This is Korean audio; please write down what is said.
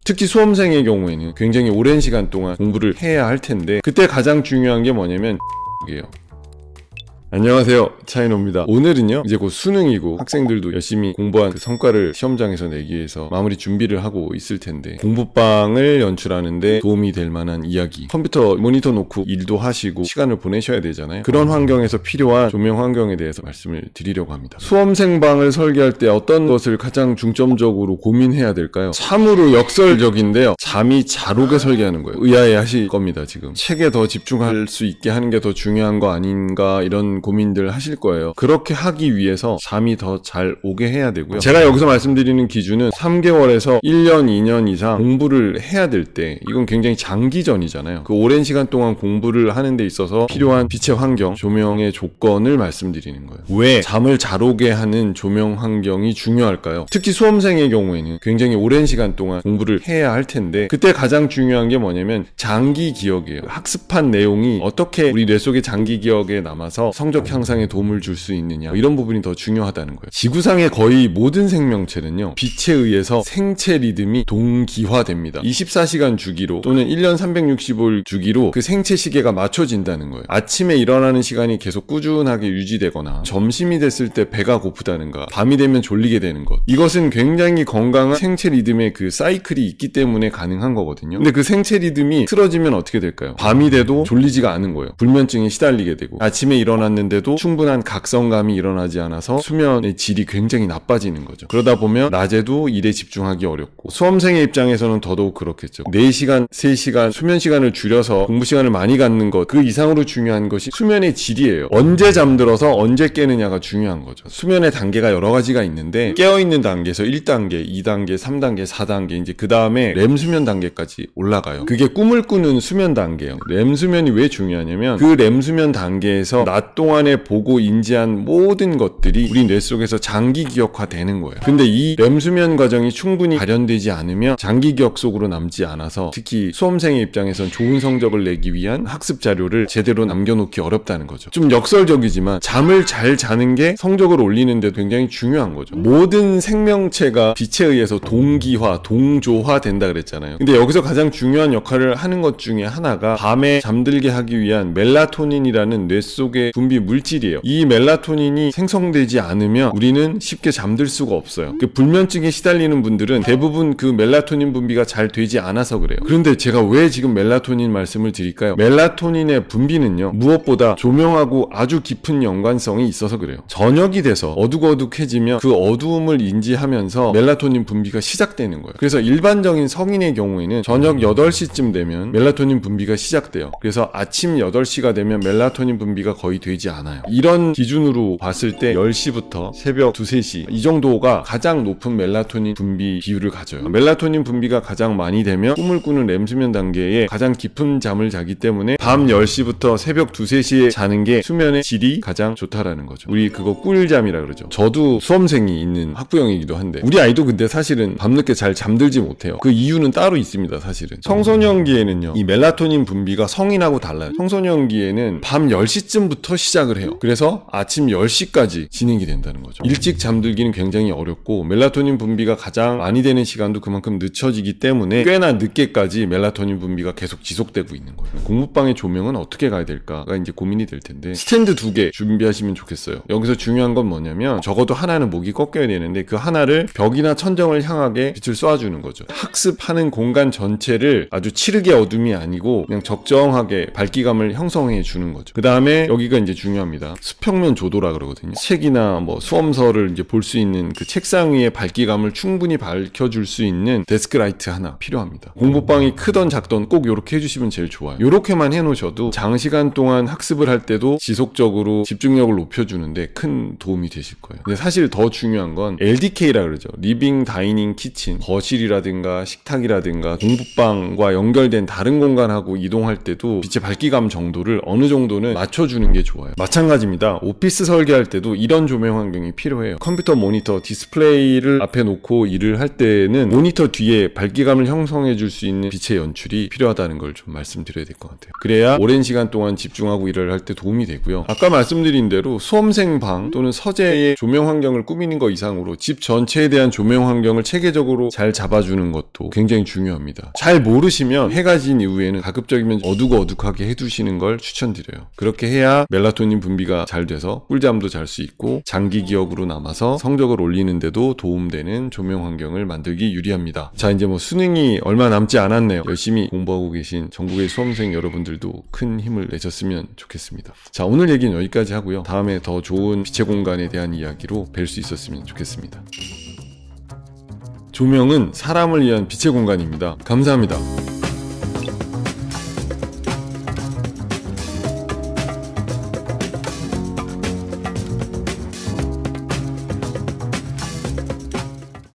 특히 수험생의 경우에는 굉장히 오랜 시간 동안 공부를 해야 할 텐데, 그때 가장 중요한 게 뭐냐면 이에요. 안녕하세요, 차이노입니다. 오늘은요, 이제 곧 수능이고 학생들도 열심히 공부한 그 성과를 시험장에서 내기 위해서 마무리 준비를 하고 있을 텐데, 공부방을 연출하는데 도움이 될 만한 이야기, 컴퓨터 모니터 놓고 일도 하시고 시간을 보내셔야 되잖아요. 그런 환경에서 필요한 조명 환경에 대해서 말씀을 드리려고 합니다. 수험생방을 설계할 때 어떤 것을 가장 중점적으로 고민해야 될까요? 참으로 역설적인데요, 잠이 잘 오게 설계하는 거예요. 의아해 하실 겁니다. 지금 책에 더 집중할 수 있게 하는 게 더 중요한 거 아닌가, 이런 고민들 하실 거예요. 그렇게 하기 위해서 잠이 더 잘 오게 해야 되고요. 제가 여기서 말씀드리는 기준은 3개월에서 1년, 2년 이상 공부를 해야 될 때, 이건 굉장히 장기전이잖아요. 그 오랜 시간 동안 공부를 하는 데 있어서 필요한 빛의 환경, 조명의 조건을 말씀드리는 거예요. 왜 잠을 잘 오게 하는 조명 환경이 중요할까요? 특히 수험생의 경우에는 굉장히 오랜 시간 동안 공부를 해야 할 텐데, 그때 가장 중요한 게 뭐냐면 장기 기억이에요. 학습한 내용이 어떻게 우리 뇌 속의 장기 기억에 남아서 성적 향상에 도움을 줄 수 있느냐, 이런 부분이 더 중요하다는 거예요. 지구상의 거의 모든 생명체는요, 빛에 의해서 생체 리듬이 동기화됩니다. 24시간 주기로 또는 1년 365일 주기로 그 생체 시계가 맞춰진다는 거예요. 아침에 일어나는 시간이 계속 꾸준하게 유지되거나, 점심이 됐을 때 배가 고프다는가, 밤이 되면 졸리게 되는 것, 이것은 굉장히 건강한 생체 리듬의 그 사이클이 있기 때문에 가능한 거거든요. 근데 그 생체 리듬이 틀어지면 어떻게 될까요? 밤이 돼도 졸리지가 않은 거예요. 불면증에 시달리게 되고, 아침에 일어났는데도 충분한 각성감이 일어나지 않아서 수면의 질이 굉장히 나빠지는 거죠. 그러다 보면 낮에도 일에 집중하기 어렵고, 수험생의 입장에서는 더더욱 그렇겠죠. 4시간, 3시간 수면 시간을 줄여서 공부 시간을 많이 갖는 것, 그 이상으로 중요한 것이 수면의 질이에요. 언제 잠들어서 언제 깨느냐가 중요한 거죠. 수면의 단계가 여러 가지가 있는데, 깨어있는 단계에서 1단계, 2단계, 3단계, 4단계, 이제 그 다음에 렘 수면 단계까지 올라가요. 그게 꿈을 꾸는 수면 단계예요. 렘 수면이 왜 중요하냐면, 그 렘 수면 단계에서 낮 동안에 보고 인지한 모든 것들이 우리 뇌 속에서 장기 기억화되는 거예요. 근데 이 렘 수면 과정이 충분히 발현되지 않으면 장기 기억 속으로 남지 않아서, 특히 수험생의 입장에선 좋은 성적을 내기 위한 학습 자료를 제대로 남겨놓기 어렵다는 거죠. 좀 역설적이지만 잠을 잘 자는 게 성적을 올리는 데 굉장히 중요한 거죠. 모든 생명체가 빛에 의해서 동기화, 동조화 된다 그랬잖아요. 근데 여기서 가장 중요한 역할을 하는 것 중에 하나가 밤에 잠들게 하기 위한 멜라토닌이라는 뇌 속의 분비 물질이에요. 이 멜라토닌이 생성되지 않으면 우리는 쉽게 잠들 수가 없어요. 그 불면증에 시달리는 분들은 대부분 그 멜라토닌 분비가 잘 되지 않아서 그래요. 그런데 제가 왜 지금 멜라토닌 말씀을 드릴까요? 멜라토닌의 분비는요, 무엇보다 조명하고 아주 깊은 연관성이 있어서 그래요. 저녁이 돼서 어둑어둑해지면 그 어두움을 인지하면서 멜라토닌 분비가 시작되는 거예요. 그래서 일반적인 성인의 경우에는 저녁 8시쯤 되면 멜라토닌 분비가 시작돼요. 그래서 아침 8시가 되면 멜라토닌 분비가 거의 되지 않아요. 이런 기준으로 봤을 때 10시부터 새벽 2, 3시 이 정도가 가장 높은 멜라토닌 분비 비율을 가져요. 멜라토닌 분비가 가장 많이 되면 꿈을 꾸는 렘수면 단계에 가장 깊은 잠을 자기 때문에 밤 10시부터 새벽 2, 3시에 자는 게 수면의 질이 가장 좋다라는 거죠. 우리 그거 꿀잠이라 그러죠. 저도 수험생이 있는 학부형이기도 한데, 우리 아이도 근데 사실은 밤늦게 잘 잠들지 못해요. 그 이유는 따로 있습니다. 사실은 청소년기에는요, 이 멜라토닌 분비가 성인하고 달라요. 청소년기에는 밤 10시쯤부터 시작을 해요. 그래서 아침 10시까지 진행이 된다는 거죠. 일찍 잠들기는 굉장히 어렵고, 멜라토닌 분비가 가장 많이 되는 시간도 그만큼 늦춰지기 때문에 꽤나 늦게까지 멜라토닌 분비가 계속 지속되고 있는 거예요. 공부방의 조명은 어떻게 가야 될까가 이제 고민이 될 텐데, 스탠드 2개 준비하시면 좋겠어요. 여기서 중요한 건 뭐냐면, 적어도 하나는 목이 꺾여야 되는데, 그 하나를 벽이나 천정을 향하게 빛을 쏴주는 거죠. 학습하는 공간 전체를 아주 칠흑의 어둠이 아니고 그냥 적정하게 밝기감을 형성해 주는 거죠. 그 다음에 여기가 이제 중요합니다. 수평면 조도라 그러거든요. 책이나 뭐 수험서를 이제 볼 수 있는 그 책상 위에 밝기감을 충분히 밝혀줄 수 있는 데스크라이트 하나 필요합니다. 공부방이 크던 작던 꼭 이렇게 해주시면 제일 좋아요. 이렇게만 해놓으셔도 장시간 동안 학습을 할 때도 지속적으로 집중력을 높여주는데 큰 도움이 되실 거예요. 근데 사실 더 중요한 건 LDK라 그러죠. 리빙, 다이닝, 키친, 거실이라든가 식탁이라든가 공부방과 연결된 다른 공간하고 이동할 때도 빛의 밝기감 정도를 어느 정도는 맞춰주는 게 좋아요. 마찬가지입니다. 오피스 설계할 때도 이런 조명 환경이 필요해요. 컴퓨터 모니터 디스플레이를 앞에 놓고 일을 할 때는 모니터 뒤에 밝기감을 형성해 줄 수 있는 빛의 연출이 필요하다는 걸 좀 말씀드려야 될 것 같아요. 그래야 오랜 시간 동안 집중하고 일을 할 때 도움이 되고요. 아까 말씀드린 대로 수험생 방 또는 서재의 조명 환경을 꾸미는 것 이상으로 집 전체에 대한 조명 환경을 체계적으로 잘 잡아주는 것도 굉장히 중요합니다. 잘 모르시면 해가 진 이후에는 가급적이면 어둑어둑하게 해두시는 걸 추천드려요. 그렇게 해야 멜라토닌 분비가 잘 돼서 꿀잠도 잘 수 있고 장기 기억으로 남아서 성적을 올리는데도 도움되는 조명 환경을 만들기 유리합니다. 자, 이제 뭐 수능이 얼마 남지 않았네요. 열심히 공부하고 계신 전국의 수험생 여러분들도 큰 힘을 내셨으면 좋겠습니다. 자, 오늘 얘기는 여기까지 하고요. 다음에 더 좋은 빛의 공간에 대한 이야기로 뵐 수 있었으면 좋겠습니다. 조명은 사람을 위한 빛의 공간입니다. 감사합니다.